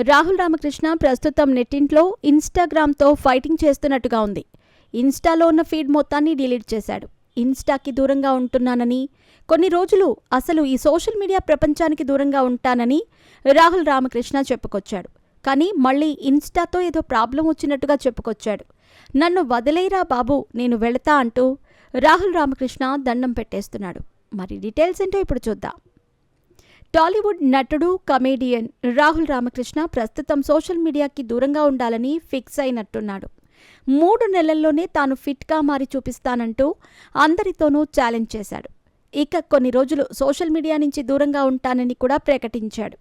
రాహుల్ రామకృష్ణ ప్రస్తుతం నెట్టింట్లో ఇన్స్టాగ్రామ్తో ఫైటింగ్ చేస్తున్నట్టుగా ఉంది. ఇన్స్టాలో ఉన్న ఫీడ్ మొత్తాన్ని డిలీట్ చేశాడు. ఇన్స్టాకి దూరంగా ఉంటున్నానని, కొన్ని రోజులు అసలు ఈ సోషల్ మీడియా ప్రపంచానికి దూరంగా ఉంటానని రాహుల్ రామకృష్ణ చెప్పుకొచ్చాడు. కానీ మళ్ళీ ఇన్స్టాతో ఏదో ప్రాబ్లం వచ్చినట్టుగా చెప్పుకొచ్చాడు. నన్ను వదిలేరా బాబు, నేను వెళతా అంటూ రాహుల్ రామకృష్ణ దండం పెట్టేస్తున్నాడు. మరి డీటెయిల్స్ ఏంటో ఇప్పుడు చూద్దాం. టాలీవుడ్ నటుడు, కమేడియన్ రాహుల్ రామకృష్ణ ప్రస్తుతం సోషల్ మీడియాకి దూరంగా ఉండాలని ఫిక్స్ అయినట్టున్నాడు. 3 నెలల్లోనే తాను ఫిట్గా మారి చూపిస్తానంటూ అందరితోనూ ఛాలెంజ్ చేశాడు. ఇక కొన్ని రోజులు సోషల్ మీడియా నుంచి దూరంగా ఉంటానని కూడా ప్రకటించాడు.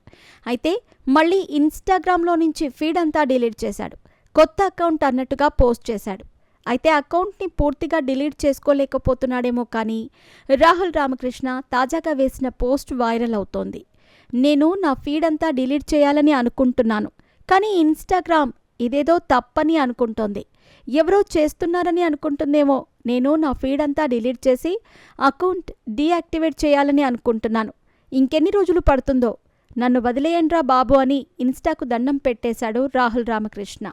అయితే మళ్ళీ ఇన్స్టాగ్రామ్లో నుంచి ఫీడ్ అంతా డిలీట్ చేశాడు. కొత్త అకౌంట్ అన్నట్టుగా పోస్ట్ చేశాడు. అయితే అకౌంట్ని పూర్తిగా డిలీట్ చేసుకోలేకపోతున్నాడేమో కానీ రాహుల్ రామకృష్ణ తాజాగా వేసిన పోస్ట్ వైరల్ అవుతోంది. నేను నా ఫీడ్ అంతా డిలీట్ చేయాలని అనుకుంటున్నాను, కానీ ఇన్స్టాగ్రామ్ ఇదేదో తప్పని అనుకుంటోంది. ఎవరో చేస్తున్నారని అనుకుంటుందేమో. నేను నా ఫీడ్ అంతా డిలీట్ చేసి అకౌంట్ డీయాక్టివేట్ చేయాలని అనుకుంటున్నాను. ఇంకెన్ని రోజులు పడుతుందో, నన్ను వదిలేయండ్రా బాబు అని ఇన్స్టాకు దండం పెట్టేశాడు రాహుల్ రామకృష్ణ.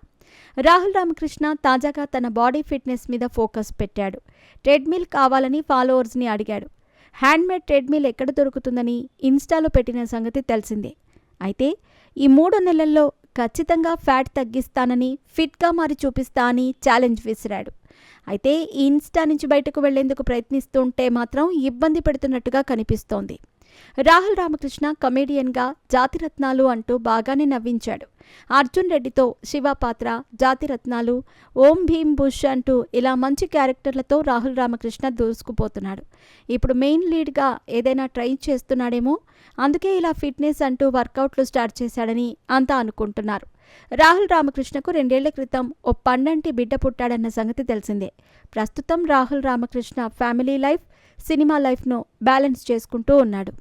రాహుల్ రామకృష్ణ తాజాగా తన బాడీ ఫిట్నెస్ మీద ఫోకస్ పెట్టాడు. ట్రెడ్మిల్ కావాలని ఫాలోవర్స్ని అడిగాడు. హ్యాండ్మేడ్ ట్రెడ్మిల్ ఎక్కడ దొరుకుతుందని ఇన్స్టాలో పెట్టిన సంగతి తెలిసిందే. అయితే ఈ 3 నెలల్లో ఖచ్చితంగా ఫ్యాట్ తగ్గిస్తానని, ఫిట్గా మారి చూపిస్తా అని ఛాలెంజ్ విసిరాడు. అయితే ఈ ఇన్స్టా నుంచి బయటకు వెళ్లేందుకు ప్రయత్నిస్తుంటే మాత్రం ఇబ్బంది పెడుతున్నట్టుగా కనిపిస్తోంది. రాహుల్ రామకృష్ణ కమేడియన్గా జాతిరత్నాలు అంటూ బాగానే నవ్వించాడు. అర్జున్ రెడ్డితో శివ పాత్ర, జాతిరత్నాలు, ఓం భీమ్ బుష్ అంటూ ఇలా మంచి క్యారెక్టర్లతో రాహుల్ రామకృష్ణ దూసుకుపోతున్నాడు. ఇప్పుడు మెయిన్ లీడ్గా ఏదైనా ట్రై చేస్తున్నాడేమో, అందుకే ఇలా ఫిట్నెస్ అంటూ వర్కౌట్లు స్టార్ట్ చేశాడని అంతా అనుకుంటున్నారు. రాహుల్ రామకృష్ణకు 2 ఏళ్ల క్రితం ఓ పండంటి బిడ్డ పుట్టాడన్న సంగతి తెలిసిందే. ప్రస్తుతం Rahul Ramakrishna family life, cinema లైఫ్ను బ్యాలెన్స్ చేసుకుంటూ ఉన్నాడు.